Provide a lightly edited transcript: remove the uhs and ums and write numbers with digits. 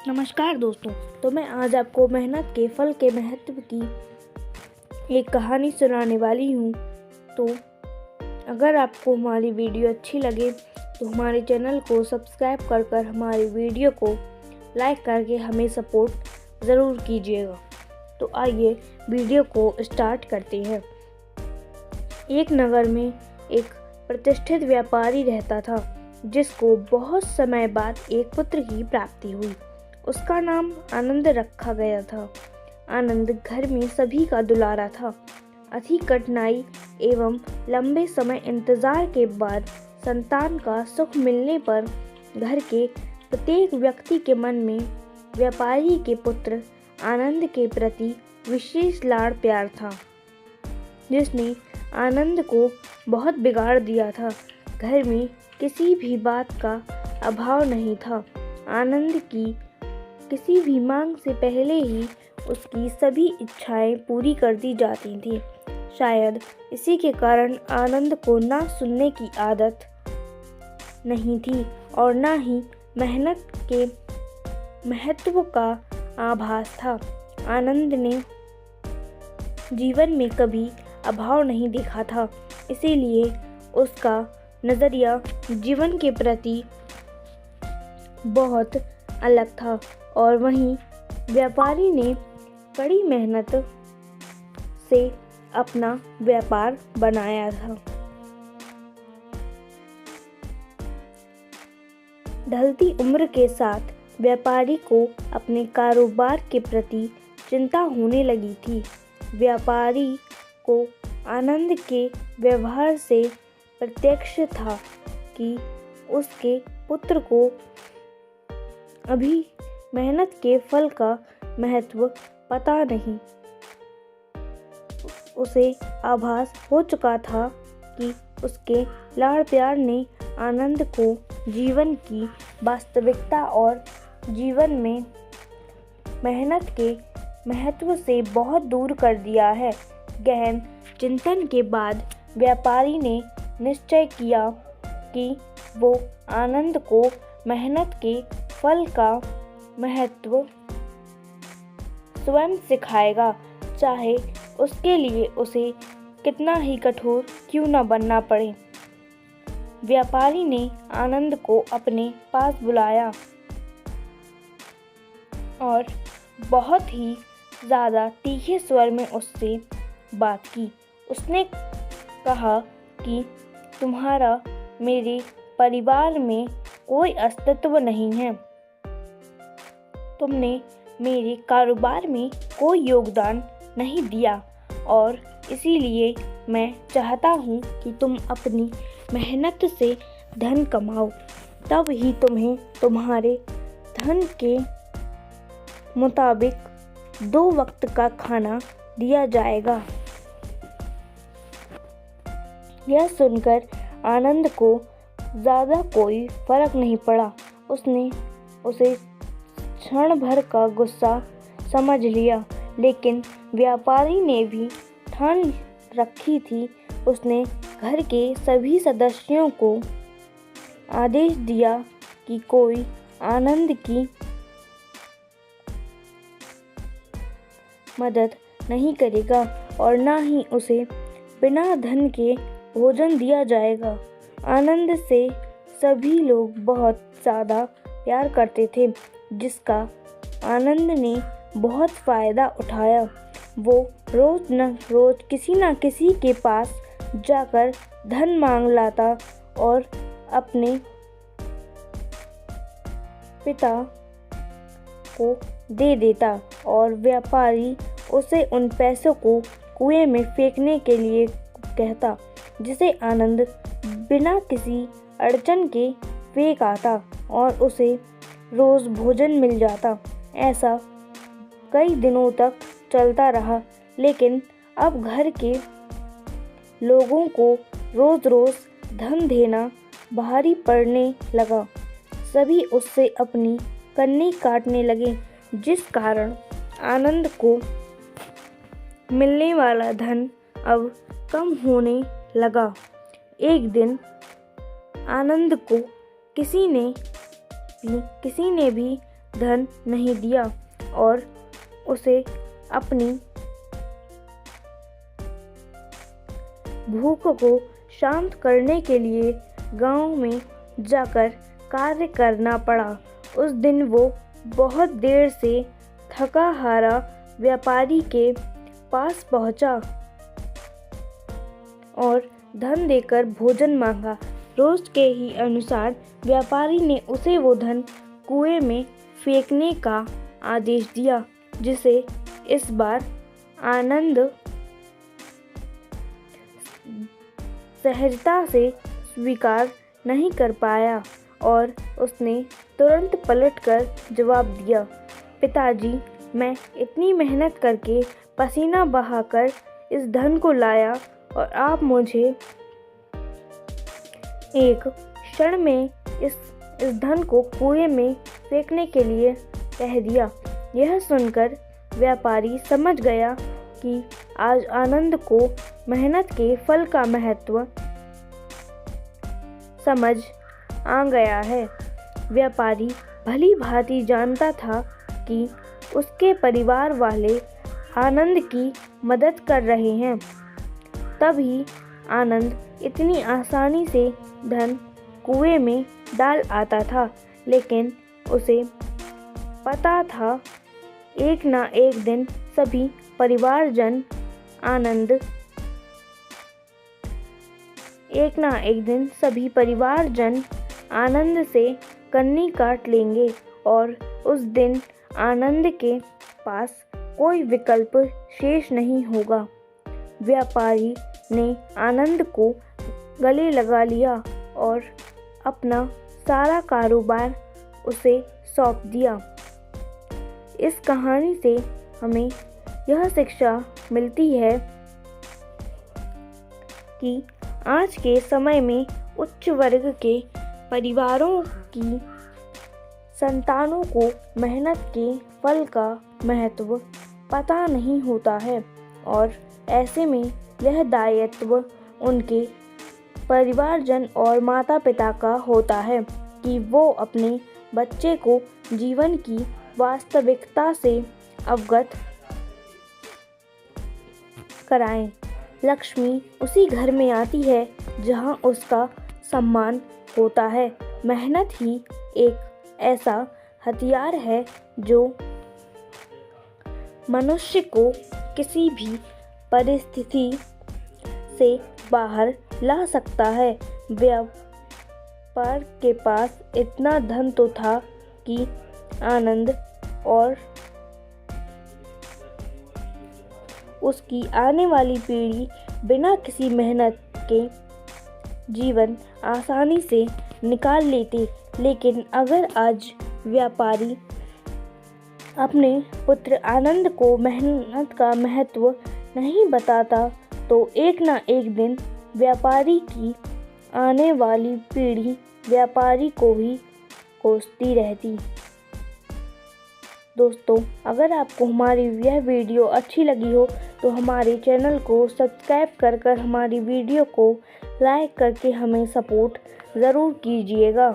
नमस्कार दोस्तों। तो मैं आज आपको मेहनत के फल के महत्व की एक कहानी सुनाने वाली हूँ। तो अगर आपको हमारी वीडियो अच्छी लगे तो हमारे चैनल को सब्सक्राइब कर हमारी वीडियो को लाइक करके हमें सपोर्ट ज़रूर कीजिएगा। तो आइए वीडियो को स्टार्ट करते हैं। एक नगर में एक प्रतिष्ठित व्यापारी रहता था, जिसको बहुत समय बाद एक पुत्र की प्राप्ति हुई। उसका नाम आनंद रखा गया था। आनंद घर में सभी का दुलारा था। अधिक कठिनाई एवं लंबे समय इंतजार के बाद संतान का सुख मिलने पर घर के प्रत्येक व्यक्ति के मन में व्यापारी के पुत्र आनंद के प्रति विशेष लाड़ प्यार था, जिसने आनंद को बहुत बिगाड़ दिया था। घर में किसी भी बात का अभाव नहीं था। आनंद की किसी भी मांग से पहले ही उसकी सभी इच्छाएं पूरी कर दी जाती थीं। शायद इसी के कारण आनंद को ना सुनने की आदत नहीं थी और ना ही मेहनत के महत्व का आभास था। आनंद ने जीवन में कभी अभाव नहीं देखा था, इसीलिए उसका नज़रिया जीवन के प्रति बहुत अलग था। और वहीं व्यापारी ने कड़ी मेहनत से अपना व्यापार बनाया था। ढलती उम्र के साथ व्यापारी को अपने कारोबार के प्रति चिंता होने लगी थी। व्यापारी को आनंद के व्यवहार से प्रत्यक्ष था कि उसके पुत्र को अभी मेहनत के फल का महत्व पता नहीं। उसे आभास हो चुका था कि उसके लाड़ प्यार ने आनंद को जीवन की वास्तविकता और जीवन में मेहनत के महत्व से बहुत दूर कर दिया है। गहन चिंतन के बाद व्यापारी ने निश्चय किया कि वो आनंद को मेहनत के फल का महत्व स्वयं सिखाएगा, चाहे उसके लिए उसे कितना ही कठोर क्यों न बनना पड़े। व्यापारी ने आनंद को अपने पास बुलाया और बहुत ही ज़्यादा तीखे स्वर में उससे बात की। उसने कहा कि तुम्हारा मेरे परिवार में कोई अस्तित्व नहीं है। तुमने मेरे कारोबार में कोई योगदान नहीं दिया और इसीलिए मैं चाहता हूँ कि तुम अपनी मेहनत से धन कमाओ, तब ही तुम्हें तुम्हारे धन के मुताबिक 2 वक्त का खाना दिया जाएगा। यह सुनकर आनंद को ज़्यादा कोई फर्क नहीं पड़ा। उसने उसे क्षण भर का गुस्सा समझ लिया, लेकिन व्यापारी ने भी ठान रखी थी। उसने घर के सभी सदस्यों को आदेश दिया कि कोई आनंद की मदद नहीं करेगा और ना ही उसे बिना धन के भोजन दिया जाएगा। आनंद से सभी लोग बहुत ज़्यादा प्यार करते थे, जिसका आनंद ने बहुत फ़ायदा उठाया। वो रोज़ न रोज़ किसी न किसी के पास जाकर धन मांग लाता और अपने पिता को दे देता और व्यापारी उसे उन पैसों को कुएं में फेंकने के लिए कहता, जिसे आनंद बिना किसी अड़चन के फेंक आता और उसे रोज़ भोजन मिल जाता। ऐसा कई दिनों तक चलता रहा, लेकिन अब घर के लोगों को रोज़ रोज़ धन देना भारी पड़ने लगा। सभी उससे अपनी कन्नी काटने लगे, जिस कारण आनंद को मिलने वाला धन अब कम होने लगा। एक दिन आनंद को किसी ने भी धन नहीं दिया और उसे अपनी भूख को शांत करने के लिए गांव में जाकर कार्य करना पड़ा। उस दिन वो बहुत देर से थका हारा व्यापारी के पास पहुंचा और धन देकर भोजन मांगा। रोज के ही अनुसार व्यापारी ने उसे वो धन कुएं में फेंकने का आदेश दिया, जिसे इस बार आनंद सहजता से स्वीकार नहीं कर पाया और उसने तुरंत पलटकर जवाब दिया, पिताजी, मैं इतनी मेहनत करके पसीना बहाकर इस धन को लाया और आप मुझे एक क्षण में इस धन को कुएं में फेंकने के लिए कह दिया। यह सुनकर व्यापारी समझ गया कि आज आनंद को मेहनत के फल का महत्व समझ आ गया है। व्यापारी भली भांति जानता था कि उसके परिवार वाले आनंद की मदद कर रहे हैं, तभी आनंद इतनी आसानी से धन कुएं में डाल आता था। लेकिन उसे पता था एक ना एक दिन सभी परिवारजन आनंद से कन्नी काट लेंगे और उस दिन आनंद के पास कोई विकल्प शेष नहीं होगा। व्यापारी ने आनंद को गले लगा लिया और अपना सारा कारोबार उसे सौंप दिया। इस कहानी से हमें यह शिक्षा मिलती है कि आज के समय में उच्च वर्ग के परिवारों की संतानों को मेहनत के फल का महत्व पता नहीं होता है और ऐसे में यह दायित्व उनके परिवारजन और माता पिता का होता है कि वो अपने बच्चे को जीवन की वास्तविकता से अवगत कराएं। लक्ष्मी उसी घर में आती है जहां उसका सम्मान होता है। मेहनत ही एक ऐसा हथियार है जो मनुष्य को किसी भी परिस्थिति से बाहर ला सकता है। व्यापार के पास इतना धन तो था कि आनंद और उसकी आने वाली पीढ़ी बिना किसी मेहनत के जीवन आसानी से निकाल लेते। लेकिन अगर आज व्यापारी अपने पुत्र आनंद को मेहनत का महत्व नहीं बताता तो एक ना एक दिन व्यापारी की आने वाली पीढ़ी व्यापारी को ही कोसती रहती। दोस्तों, अगर आपको हमारी यह वीडियो अच्छी लगी हो तो हमारे चैनल को सब्सक्राइब कर हमारी वीडियो को लाइक करके हमें सपोर्ट ज़रूर कीजिएगा।